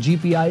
GPI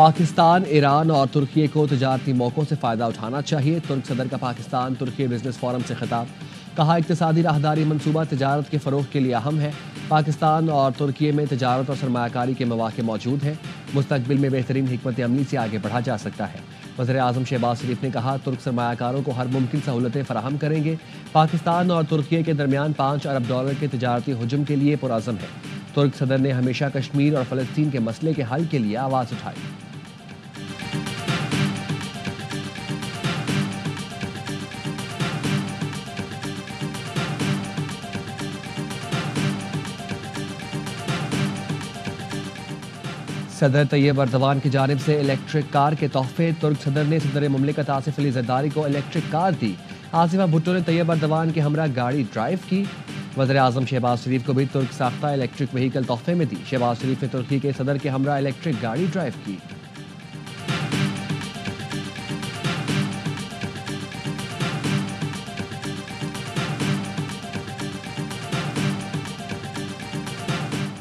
Pakistan, Iran اور ترکی کو تجارتی موقعوں سے فائدہ اٹھانا چاہیے۔ ترک صدر کا پاکستان ترکی بزنس فورم سے خطاب۔ کہا اقتصادی راہداری منصوبہ تجارت کے فروغ کے لیے اہم ہے۔ پاکستان اور ترکی میں تجارت اور سرمایہ کاری کے مواقع موجود ہیں۔ مستقبل میں بہترین حکمت عملی سے آگے بڑھا جا سکتا ہے۔ وزیر اعظم شہباز شریف نے کہا ترک سرمایہ کاروں کو ہر ممکن سہولتیں فراہم کریں گے۔ پاکستان اور ترکی کے درمیان $5 ارب کے تجارتی حجم کے لیے پرعزم ہے۔ ترک صدر نے ہمیشہ کشمیر اور فلسطین کے مسئلے کے حل کے لیے آواز اٹھائی۔ صدر طیب اردوان کی جانب سے الیکٹرک کار کے تحفے۔ ترک صدر نے صدر مملکت آصف علی زرداری کو الیکٹرک کار دی۔ آصفہ بھٹو نے طیب اردوان کے ہمراہ گاڑی ڈرائیو کی۔ وزیر اعظم شہباز شریف کو بھی ترک ساختہ الیکٹرک وہیکل تحفے میں دی۔ شہباز شریف نے ترکی کے صدر کے ہمراہ الیکٹرک گاڑی ڈرائیو کی۔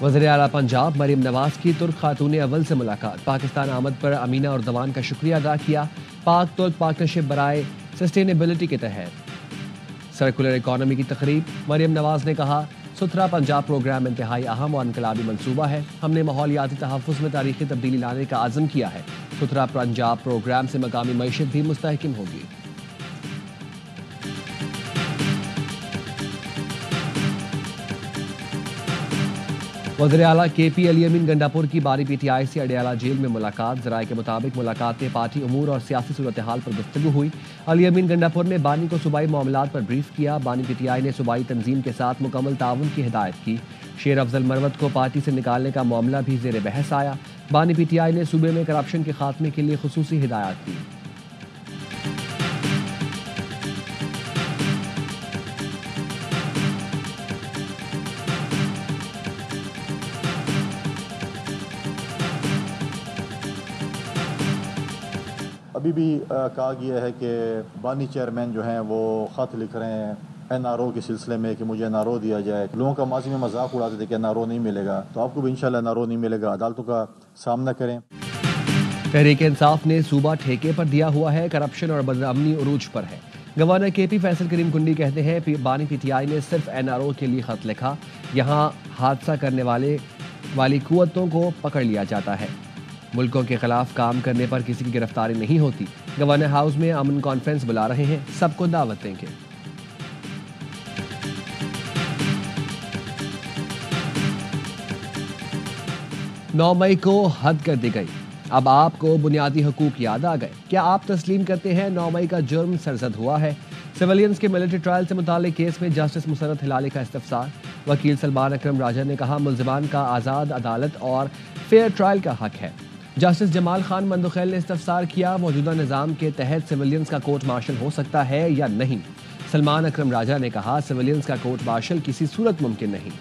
وزیر اعلیٰ پنجاب مریم نواز کی ترک خاتون اول سے ملاقات۔ پاکستان آمد پر امینہ اردوان کا شکریہ ادا کیا۔ پاک ترک پارٹنرشپ برائے سسٹینیبلٹی کے تحت سرکولر اکانومی کی تقریب۔ مریم نواز نے کہا ستھرا پنجاب پروگرام انتہائی اہم اور انقلابی منصوبہ ہے۔ ہم نے ماحولیاتی تحفظ میں تاریخی تبدیلی لانے کا عزم کیا ہے۔ ستھرا پنجاب پروگرام سے مقامی معیشت بھی مستحکم ہوگی۔ وزیر اعلیٰ کے پی علی امین گنڈاپور کی بانی پی ٹی آئی سے اڈیالہ جیل میں ملاقات۔ ذرائع کے مطابق ملاقات میں پارٹی امور اور سیاسی صورتحال پر گفتگو ہوئی۔ علی امین گنڈاپور نے بانی کو صوبائی معاملات پر بریف کیا۔ بانی پی ٹی آئی نے صوبائی تنظیم کے ساتھ مکمل تعاون کی ہدایت کی۔ شیر افضل مروت کو پارٹی سے نکالنے کا معاملہ بھی زیر بحث آیا۔ بانی پی ٹی آئی نے صوبے میں کرپشن کے خاتمے کے لیے خصوصی ہدایات کی۔ ابھی بھی کہا گیا ہے کہ بانی چیئرمین جو ہیں وہ خط لکھ رہے ہیں این آر او کے سلسلے میں کہ مجھے این آر او دیا جائے۔ لوگوں کا ماضی میں مذاق اڑاتے تھے کہ این آر او نہیں ملے گا، تو آپ کو بھی انشاءاللہ این آر او نہیں ملے گا۔ عدالتوں کا سامنا کریں۔ تحریک انصاف نے صوبہ ٹھیکے پر دیا ہوا ہے۔ کرپشن اور بدامنی عروج پر ہے۔ گورنر کے پی فیصل کریم کنڈی کہتے ہیں بانی پی ٹی آئی نے صرف این آر او کے لیے خط لکھا، یہاں حادثہ کرنے والی قوتوں کو پکڑ لیا جاتا ہے۔ ملکوں کے خلاف کام کرنے پر کسی کی گرفتاری نہیں ہوتی۔ گورنر ہاؤس میں امن کانفرنس بلا رہے ہیں، سب کو دعوت دیں گے۔ 9 مئی کو حد کر دی گئی، اب آپ کو بنیادی حقوق یاد آ گئے۔ کیا آپ تسلیم کرتے ہیں 9 مئی کا جرم سرزد ہوا ہے؟ سویلینز کے ملٹری ٹرائل سے متعلق کیس میں جسٹس مسرت ہلالی کا استفسار۔ وکیل سلمان اکرم راجہ نے کہا ملزمان کا آزاد عدالت اور فیئر ٹرائل کا حق ہے۔ جسٹس جمال خان مندوخیل نے استفسار کیا موجودہ نظام کے تحت سویلینز کا کورٹ مارشل ہو سکتا ہے یا نہیں؟ سلمان اکرم راجہ نے کہا سویلینز کا کورٹ مارشل کسی صورت ممکن نہیں۔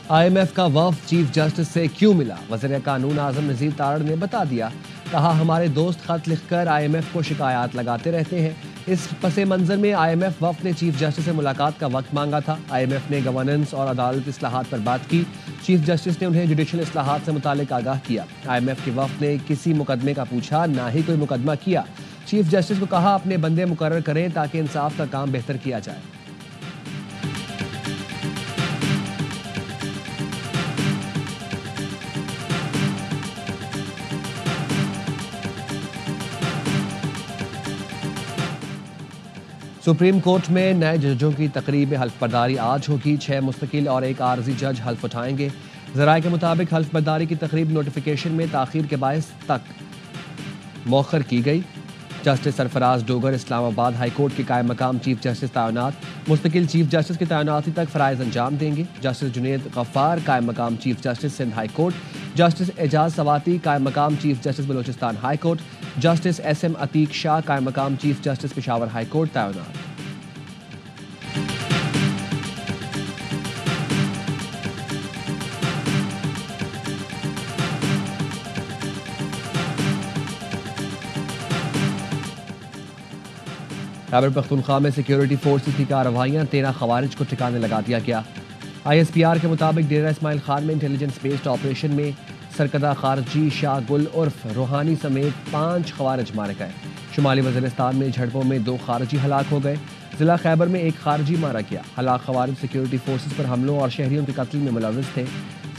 آئی ایم ایف کا وفد چیف جسٹس سے کیوں ملا؟ وزیر قانون اعظم نذیر تارڑ نے بتا دیا۔ کہا ہمارے دوست خط لکھ کر آئی ایم ایف کو شکایات لگاتے رہتے ہیں۔ اس پس منظر میں آئی ایم ایف وفد نے چیف جسٹس سے ملاقات کا وقت مانگا تھا۔ آئی ایم ایف نے گورننس اور عدالت اصلاحات پر بات کی۔ چیف جسٹس نے انہیں جوڈیشل اصلاحات سے متعلق آگاہ کیا۔ آئی ایم ایف کے وفد نے کسی مقدمے کا پوچھا، نہ ہی کوئی مقدمہ کیا۔ چیف جسٹس کو کہا اپنے بندے مقرر کریں تاکہ انصاف کا کام بہتر کیا جائے۔ سپریم کورٹ میں نئے ججوں کی تقریب حلف برداری آج ہوگی۔ 6 مستقل اور 1 عارضی جج حلف اٹھائیں گے۔ ذرائع کے مطابق حلف برداری کی تقریب نوٹیفیکیشن میں تاخیر کے باعث تک مؤخر کی گئی۔ جسٹس سرفراز ڈوگر اسلام آباد ہائی کورٹ کے قائم مقام چیف جسٹس تعینات مستقل چیف جسٹس کی تعیناتی تک فرائض انجام دیں گے۔ جسٹس جنید غفار قائم مقام chief justice Sindh high court, justice Ijaz Swati قائم مقام chief justice Balochistan high court, justice S M Atiq Shah قائم مقام chief justice Peshawar high court تعینات۔ خیبر پختونخوا میں سیکیورٹی فورسز کی کارروائیاں، 13 خوارج کو ٹھکانے لگا دیا گیا۔ ISPR کے مطابق ڈیرہ اسماعیل خان میں انٹیلیجنس بیسڈ آپریشن میں سرکردہ خارجی شاہ گل عرف روحانی سمیت 5 خوارج مارے گئے۔ شمالی وزیرستان میں جھڑپوں میں 2 خارجی ہلاک ہو گئے۔ ضلع خیبر میں 1 خارجی مارا گیا۔ ہلاک خوارج سیکیورٹی فورسز پر حملوں اور شہریوں کے قتل میں ملوث تھے۔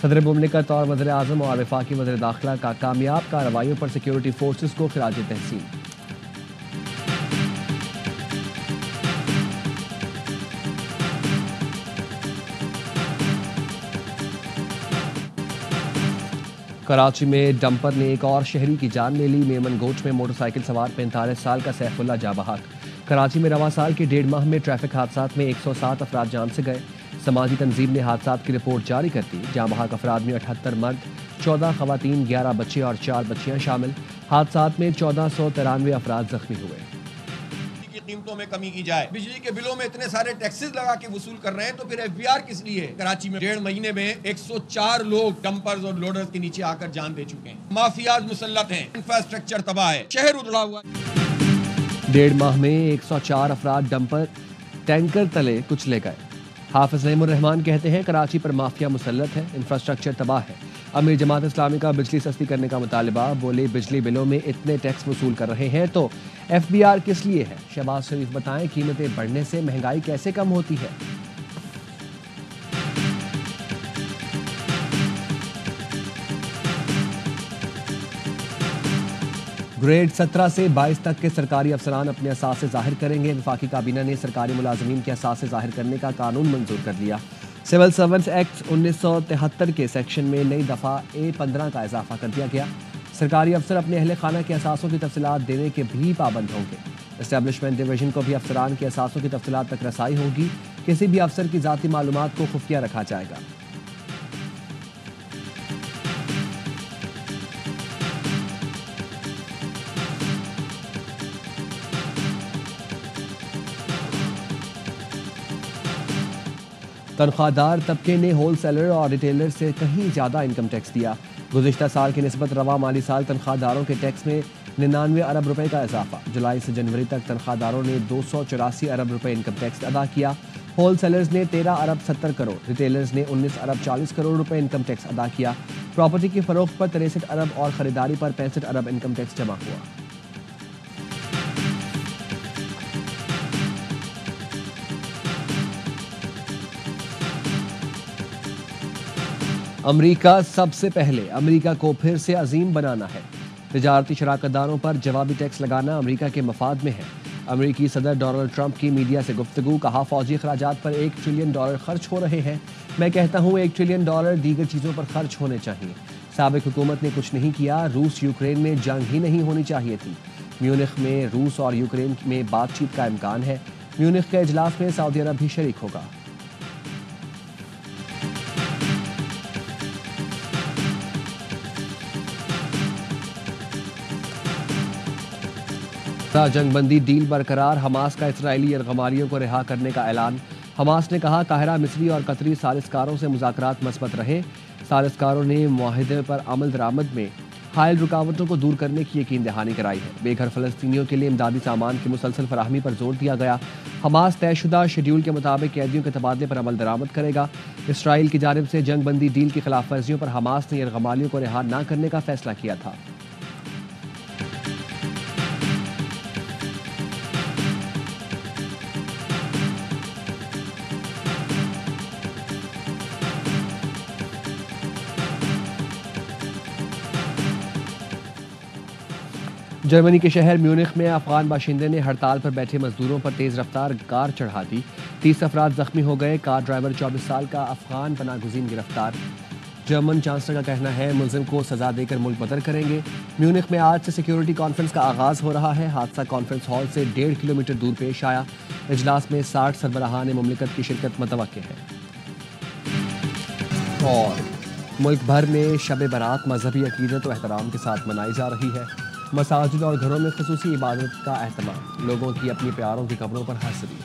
صدر مملکت اور وزیر اعظم اور وفاقی وزیر داخلہ کا کامیاب کارروائیوں پر سیکیورٹی فورسز کو خراج تحسین۔ کراچی میں ڈمپر نے ایک اور شہری کی جان لے لی۔ میمن گوچ میں موٹر سائیکل سوار 45 سال کا سیف اللہ جاں بحق۔ کراچی میں رواں سال کے 1.5 ماہ میں ٹریفک حادثات میں 107 افراد جان سے گئے۔ سماجی تنظیم نے حادثات کی رپورٹ جاری کر دی۔ جاں بحق افراد میں 78 مرد، 14 خواتین، 11 بچے اور 4 بچیاں شامل۔ حادثات میں 1493 افراد زخمی ہوئے۔ قیمتوں میں کمی کی جائے۔ بجلی کے بلوں میں اتنے سارے ٹیکسز لگا کے وصول کر رہے ہیں تو پھر FBR کس لیے ہے؟ کراچی میں 1.5 مہینے میں 104 لوگ ڈمپرز اور لوڈرز کے نیچے آ کر جان دے چکے ہیں۔ مافیاز مسلط ہیں، انفراسٹرکچر تباہ ہے، شہر اجڑا ہوا ہے۔ 1.5 ماہ میں 104 افراد ڈمپر ٹینکر تلے کچلے گئے۔ حافظ نعیم الرحمان کہتے ہیں کراچی پر مافیا مسلط ہے، انفراسٹرکچر تباہ ہے۔ امیر جماعت اسلامی کا بجلی سستی کرنے کا مطالبہ، بولے بجلی بلوں میں اتنے ٹیکس وصول کر رہے ہیں تو FBR کس لیے ہے؟ شہباز شریف بتائیں قیمتیں بڑھنے سے مہنگائی کیسے کم ہوتی ہے؟ گریڈ 17 سے 22 تک کے سرکاری افسران اپنے اثاثے ظاہر کریں گے۔ وفاقی کابینہ نے سرکاری ملازمین کے اثاثے ظاہر کرنے کا قانون منظور کر لیا۔ سول سرونٹس ایکٹ 1973 کے سیکشن میں نئی دفعہ A15 کا اضافہ کر دیا گیا۔ سرکاری افسر اپنے اہل خانہ کے اثاثوں کی تفصیلات دینے کے بھی پابند ہوں گے۔ اسٹیبلشمنٹ ڈویژن کو بھی افسران کے اثاثوں کی تفصیلات تک رسائی ہوگی۔ کسی بھی افسر کی ذاتی معلومات کو خفیہ رکھا جائے گا۔ تنخواہ دار طبقے نے ہول سیلر اور ریٹیلر سے کہیں زیادہ انکم ٹیکس دیا۔ گزشتہ سال کی نسبت رواں مالی سال تنخواہ داروں کے ٹیکس میں 99 ارب روپے کا اضافہ۔ جولائی سے جنوری تک تنخواہ داروں نے 284 ارب روپے انکم ٹیکس ادا کیا۔ ہول سیلرز نے 13 ارب 70 کروڑ، ریٹیلرز نے 19 ارب 40 کروڑ روپے انکم ٹیکس ادا کیا۔ پراپرٹی کی فروخت پر 63 ارب اور خریداری پر 65 ارب انکم ٹیکس جمع ہوا۔ امریکہ سب سے پہلے، امریکہ کو پھر سے عظیم بنانا ہے۔ تجارتی شراکت داروں پر جوابی ٹیکس لگانا امریکہ کے مفاد میں ہے۔ امریکی صدر ڈونلڈ ٹرمپ کی میڈیا سے گفتگو، کہا فوجی اخراجات پر $1 ٹریلین خرچ ہو رہے ہیں۔ میں کہتا ہوں $1 ٹریلین دیگر چیزوں پر خرچ ہونے چاہیے۔ سابق حکومت نے کچھ نہیں کیا، روس یوکرین میں جنگ ہی نہیں ہونی چاہیے تھی۔ میونخ میں روس اور یوکرین میں بات چیت کا امکان ہے۔ میونخ کے اجلاس میں سعودی عرب بھی شریک ہوگا۔ جنگ بندی ڈیل برقرار، حماس کا اسرائیلی یرغمالیوں کو رہا کرنے کا اعلان۔ حماس نے کہا قاہرہ مصری اور قطری ثالثکاروں سے مذاکرات مثبت رہے۔ ثالثکاروں نے معاہدے پر عمل درآمد میں حائل رکاوٹوں کو دور کرنے کی یقین دہانی کرائی ہے۔ بے گھر فلسطینیوں کے لیے امدادی سامان کی مسلسل فراہمی پر زور دیا گیا۔ حماس طے شدہ شیڈول کے مطابق قیدیوں کے تبادلے پر عمل درآمد کرے گا۔ اسرائیل کی جانب سے جنگ بندی ڈیل کی خلاف ورزیوں پر حماس نے یرغمالیوں کو رہا نہ کرنے کا فیصلہ کیا تھا۔ جرمنی کے شہر میونخ میں افغان باشندے نے ہڑتال پر بیٹھے مزدوروں پر تیز رفتار کار چڑھا دی۔ 30 افراد زخمی ہو گئے۔ کار ڈرائیور 24 سال کا افغان پناہ گزین گرفتار۔ جرمن چانسلر کا کہنا ہے ملزم کو سزا دے کر ملک بدر کریں گے۔ میونخ میں آج سے سیکیورٹی کانفرنس کا آغاز ہو رہا ہے۔ حادثہ کانفرنس ہال سے 1.5 کلومیٹر دور پیش آیا۔ اجلاس میں 60 سربراہان مملکت کی شرکت متوقع ہے۔ اور ملک بھر میں شب برات مذہبی عقیدت و احترام کے ساتھ منائی جا رہی ہے۔ مساجد اور گھروں میں خصوصی عبادت کا اہتمام، لوگوں کی اپنی پیاروں کی قبروں پر حاضری۔